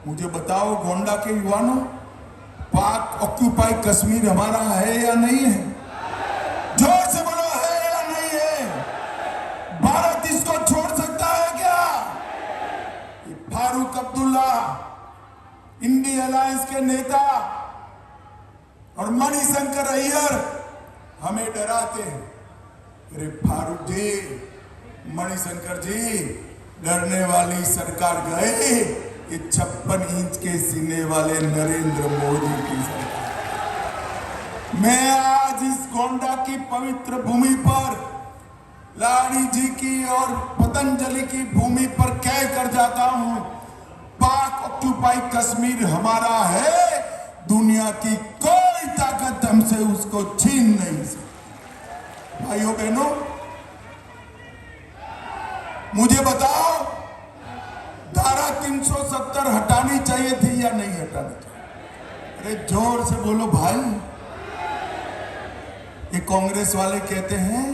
मुझे बताओ गोंडा के युवानों, पाक ऑक्यूपाई कश्मीर हमारा है या नहीं है? जोर से बोलो, है या नहीं है? भारत इसको छोड़ सकता है क्या? फारूक अब्दुल्ला, इंडिया अलायंस के नेता, और मणिशंकर अय्यर हमें डराते हैं। अरे फारूक जी, मणिशंकर जी, डरने वाली सरकार गए, ये 56 इंच के सीने वाले नरेंद्र मोदी की सरकार। मैं आज इस गोंडा की पवित्र भूमि पर, लाड़ी जी की और पतंजलि की भूमि पर कह कर जाता हूं, पाक ऑक्यूपाई कश्मीर हमारा है, दुनिया की कोई ताकत हमसे उसको छीन नहीं सकती। भाइयों बहनों, मुझे बताओ, धारा 370 हटानी चाहिए थी या नहीं हटानी चाहिए? अरे जोर से बोलो भाई। ये कांग्रेस वाले कहते हैं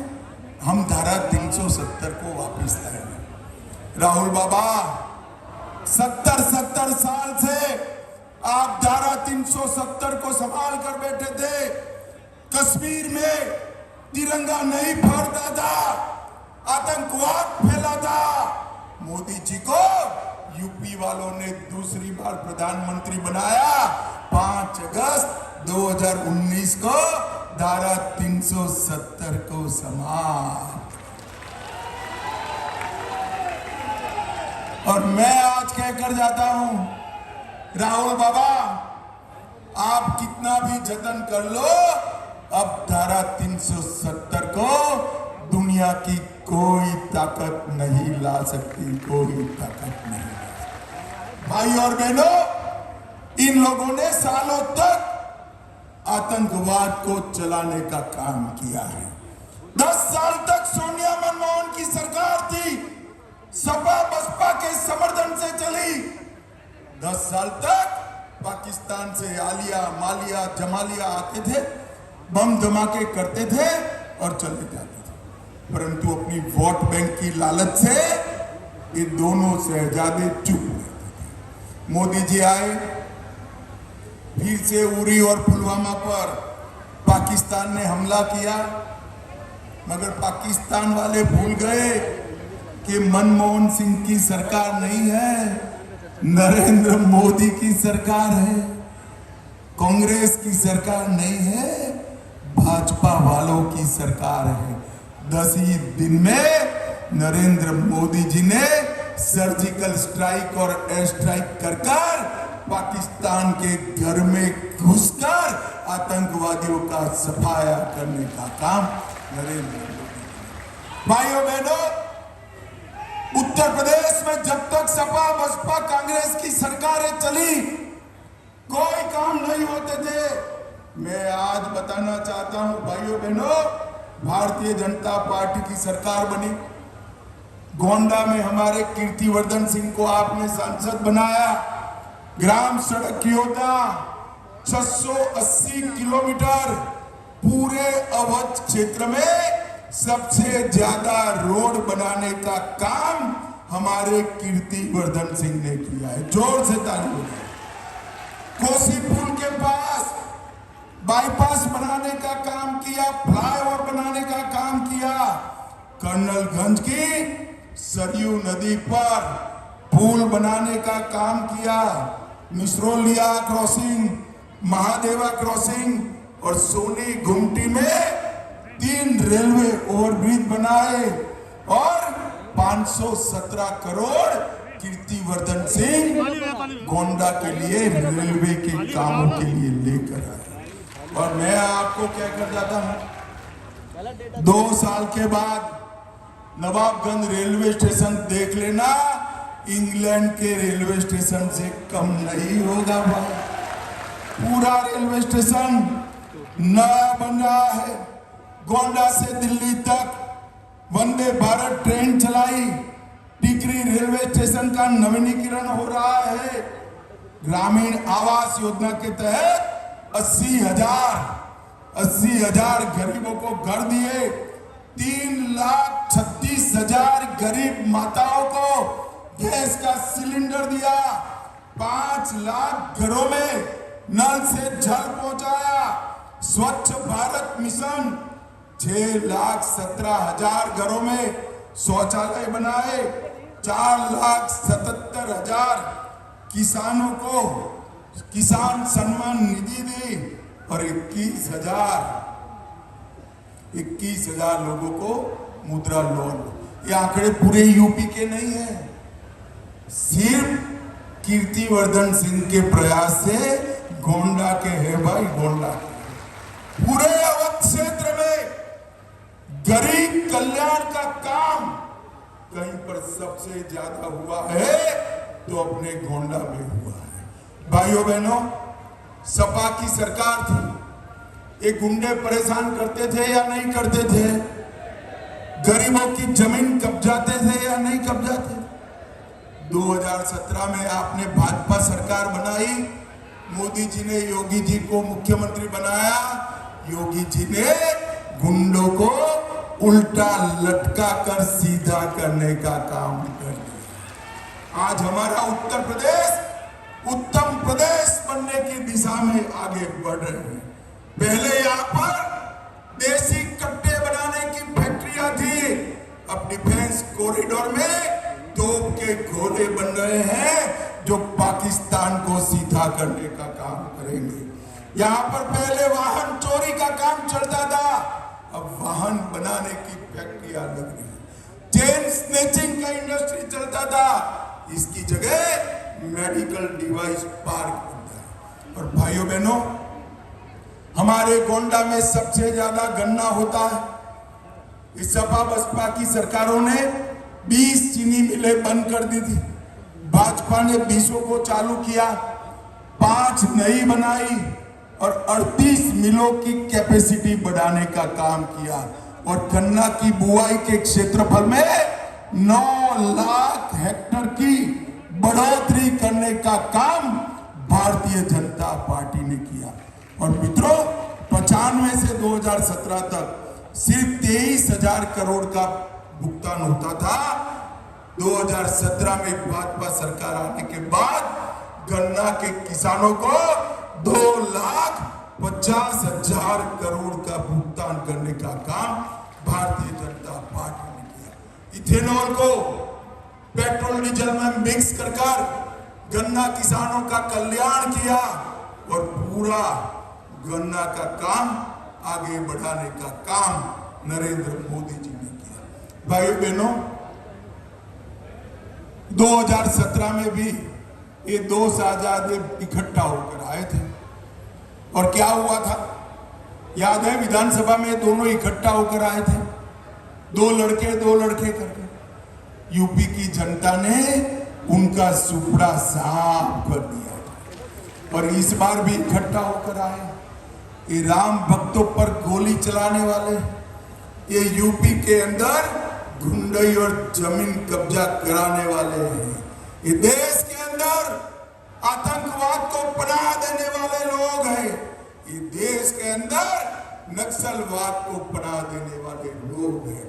हम धारा 370 को वापस लाएंगे। राहुल बाबा, 70 साल से आप धारा 370 को संभाल कर बैठे थे। कश्मीर में तिरंगा नहीं फहरता था, आतंकवाद फैला था। मोदी जी को यूपी वालों ने दूसरी बार प्रधानमंत्री बनाया। 5 अगस्त 2019 को धारा 370 को समाप्त। और मैं आज कहकर जाता हूं, राहुल बाबा, आप कितना भी जतन कर लो, अब धारा 370 को दुनिया की कोई ताकत नहीं ला सकती, कोई ताकत नहीं ला सकती। भाई और बहनों, इन लोगों ने सालों तक आतंकवाद को चलाने का काम किया है। 10 साल तक सोनिया मनमोहन की सरकार थी, सपा बसपा के समर्थन से चली। 10 साल तक पाकिस्तान से आलिया, मालिया, जमालिया आते थे, बम धमाके करते थे और चले जाते थे। परंतु अपनी वोट बैंक की लालच से ये दोनों शहजादे चुप रहते थे। मोदी जी आए, फिर से उरी और पुलवामा पर पाकिस्तान ने हमला किया, मगर पाकिस्तान वाले भूल गए कि मनमोहन सिंह की सरकार नहीं है, नरेंद्र मोदी की सरकार है, कांग्रेस की सरकार नहीं है, भाजपा वालों की सरकार है। 10 ही दिन में नरेंद्र मोदी जी ने सर्जिकल स्ट्राइक और एयर स्ट्राइक कर पाकिस्तान के घर में घुसकर आतंकवादियों का सफाया करने का काम नरेंद्र मोदी। भाइयों बहनों, उत्तर प्रदेश में जब तक सपा बसपा कांग्रेस की सरकारें चली, कोई काम नहीं होते थे। मैं आज बताना चाहता हूं भाइयों बहनों, भारतीय जनता पार्टी की सरकार बनी, गोंडा में हमारे कीर्तिवर्धन सिंह को आपने सांसद बनाया। ग्राम सड़क योजना 680 किलोमीटर, पूरे अवध क्षेत्र में सबसे ज्यादा रोड बनाने का काम हमारे कीर्तिवर्धन सिंह ने किया है। जोर से ताली बजाएं। कोसी पुल के पास बाईपास बनाने का काम किया, फ्लाईओवर बनाने का काम किया। कर्नलगंज की सरयू नदी पर पुल बनाने का काम किया। मिसरोलिया क्रॉसिंग, महादेवा क्रॉसिंग और सोनी गुमटी में 3 रेलवे ओवरब्रिज बनाए और 517 करोड़ कीर्तिवर्धन सिंह गोंडा के लिए रेलवे के कामों के लिए लेकर आए। और मैं आपको क्या कर जाता हूं, 2 साल के बाद नवाबगंज रेलवे स्टेशन देख लेना, इंग्लैंड के रेलवे स्टेशन से कम नहीं होगा भाई। पूरा रेलवे स्टेशन नया बन रहा है। गोंडा से दिल्ली तक वंदे भारत ट्रेन चलाई, टिकरी रेलवे स्टेशन का नवीनीकरण हो रहा है। ग्रामीण आवास योजना के तहत 80,000 गरीबों को घर दिए। 3,36,000 गरीब माताओं को गैस का सिलेंडर दिया। 5 लाख घरों में नल से जल पहुंचाया। स्वच्छ भारत मिशन 6,17,000 घरों में शौचालय बनाए। 4,77,000 किसानों को किसान सम्मान निधि दी और 21,000 लोगों को मुद्रा लोन। ये आंकड़े पूरे यूपी के नहीं है, सिर्फ कीर्तिवर्धन सिंह के प्रयास से गोंडा के है भाई, गोंडा के। पूरे अवध क्षेत्र में गरीब कल्याण का काम कहीं पर सबसे ज्यादा हुआ है तो अपने गोंडा में हुआ है। भाइयों बहनों, सपा की सरकार थी, ये गुंडे परेशान करते थे या नहीं करते थे? गरीबों की जमीन कब्जाते थे या नहीं कब्जाते? 2017 में आपने भाजपा सरकार बनाई, मोदी जी ने योगी जी को मुख्यमंत्री बनाया। योगी जी ने गुंडों को उल्टा लटका कर सीधा करने का काम कर दिया। आज हमारा उत्तर प्रदेश उत्तम प्रदेश बनने की दिशा में आगे बढ़ रहे हैं। पहले यहाँ पर देसी कट्टे बनाने की फैक्ट्रियां थी, अब डिफेंस कॉरिडोर में तोप के गोले बन रहे हैं जो पाकिस्तान को सीधा करने का काम करेंगे। यहाँ पर पहले वाहन चोरी का काम चलता था, अब वाहन बनाने की फैक्ट्रियां लग रही है। चेन स्नेचिंग का इंडस्ट्री चलता था, इसकी जगह मेडिकल डिवाइस पार्क बनता है। और भाइयों बहनों, हमारे गोंडा में सबसे ज्यादा गन्ना होता है। इस सपा बसपा की सरकारों ने 20 चीनी मिलें बंद कर दी थी, भाजपा ने 20 को चालू किया, 5 नई बनाई और 38 मिलों की कैपेसिटी बढ़ाने का काम किया। और गन्ना की बुआई के क्षेत्रफल में 9 लाख हेक्टेयर की बढ़ोतरी करने का काम भारतीय जनता पार्टी ने किया। और मित्रों, 95 से 2017 तक सिर्फ 23,000 करोड़ का भुगतान होता था। 2017 में भाजपा सरकार आने के बाद गन्ना के किसानों को 2,50,000 करोड़ का भुगतान करने का काम भारतीय जनता पार्टी ने किया। इथेनॉल को पेट्रोल डीजल में मिक्स कर गन्ना किसानों का कल्याण किया और पूरा गन्ना का काम आगे बढ़ाने का काम नरेंद्र मोदी जी ने किया। भाइयों बहनों, 2017 में भी ये 2 साझादे इकट्ठा होकर आए थे और क्या हुआ था याद है? विधानसभा में दोनों इकट्ठा होकर आए थे, 2 लड़के करके। यूपी की जनता ने उनका सुपड़ा साफ कर दिया और इस बार भी इकट्ठा होकर आए। ये राम भक्तों पर गोली चलाने वाले, ये यूपी के अंदर गुंडई और जमीन कब्जा कराने वाले हैं। ये देश के अंदर आतंकवाद को पनाह देने वाले लोग हैं। ये देश के अंदर नक्सलवाद को पनाह देने वाले लोग हैं।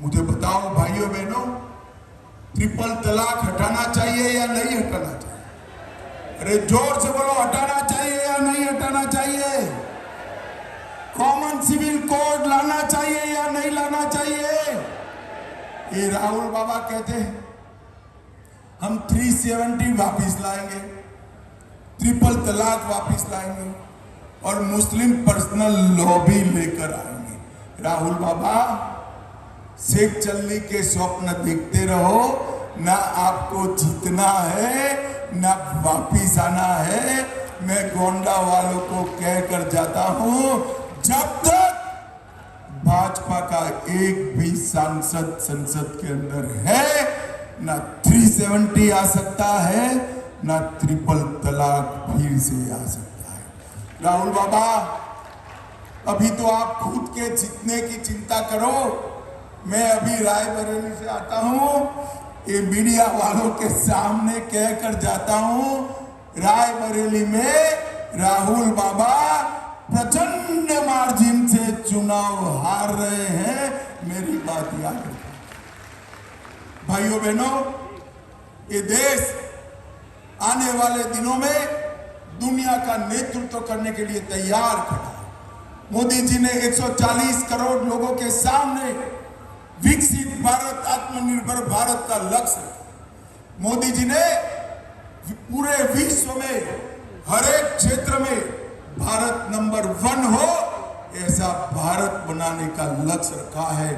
मुझे बताओ भाइयों बहनों, ट्रिपल तलाक हटाना चाहिए या नहीं हटाना चाहिए? अरे जोर से बोलो, हटाना चाहिए या नहीं हटाना चाहिए? कॉमन सिविल कोड लाना चाहिए या नहीं लाना चाहिए? ये राहुल बाबा कहते हैं हम 370 वापिस लाएंगे, ट्रिपल तलाक वापिस लाएंगे और मुस्लिम पर्सनल लॉ भी लेकर आएंगे। राहुल बाबा, शेख चल्ली के स्वप्न देखते रहो, ना आपको जीतना है ना वापिस आना है। मैं गोंडा वालों को कहकर जाता हूं, जब तक भाजपा का एक भी सांसद संसद के अंदर है, ना 370 आ सकता है, ना ट्रिपल तलाक फिर से आ सकता है। राहुल बाबा, अभी तो आप खुद के जीतने की चिंता करो। मैं अभी रायबरेली से आता हूं, ये मीडिया वालों के सामने कहकर जाता हूं, रायबरेली में राहुल बाबा प्रचंड मार्जिन से चुनाव हार रहे हैं। मेरी बात याद रखो भाइयों बहनों, ये देश आने वाले दिनों में दुनिया का नेतृत्व करने के लिए तैयार खड़ा है। मोदी जी ने 140 करोड़ लोगों के सामने विकसित भारत, आत्मनिर्भर भारत का लक्ष्य रखा। मोदी जी ने पूरे विश्व में हर एक क्षेत्र में भारत नंबर 1 हो ऐसा भारत बनाने का लक्ष्य रखा है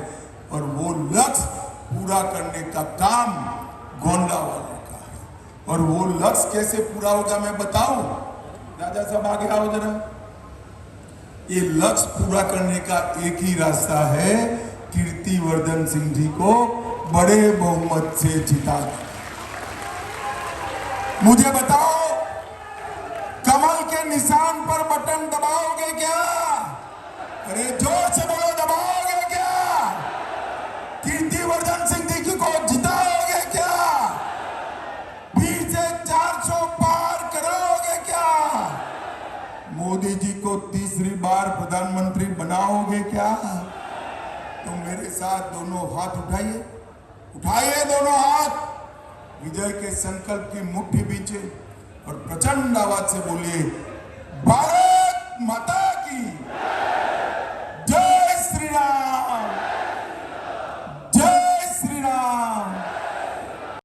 और वो लक्ष्य पूरा करने का काम गोंडा वालों का है। और वो लक्ष्य कैसे पूरा होगा मैं बताऊं? राजा साहब आगे आओ जरा। ये लक्ष्य पूरा करने का एक ही रास्ता है, कीर्तिवर्धन सिंह जी को बड़े बहुमत से जिता दें। मुझे बताओ, कमल के निशान पर बटन दबाओगे क्या? अरे जोर से बोलो, दबाओगे क्या? कीर्तिवर्धन सिंह जी को जिताओगे क्या? 20 से 400 पार करोगे क्या? मोदी जी को तीसरी बार प्रधानमंत्री बनाओगे क्या? तो मेरे साथ दोनों हाथ उठाइए, उठाइए दोनों हाथ, विजय के संकल्प की मुट्ठी बीचे और प्रचंड आवाज से बोलिए, भारत माता